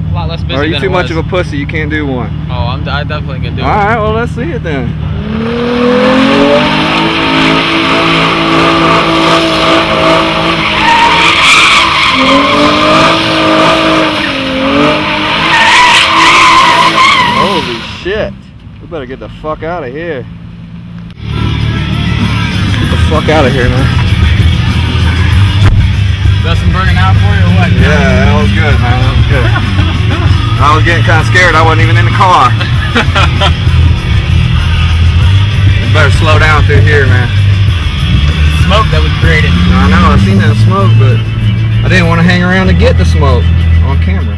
a lot less busy. Or are you than too it much was. of a pussy? You can't do one. Oh, I definitely can do it. Alright, well, let's see it then. Holy shit. We better get the fuck out of here. Get the fuck out of here, man. Is that some burning out for you or what? Yeah, that was good, man. That was good. I was getting kind of scared. I wasn't even in the car. You better slow down through here, man. Smoke that was created. I know, I seen that smoke, but I didn't want to hang around to get the smoke on camera.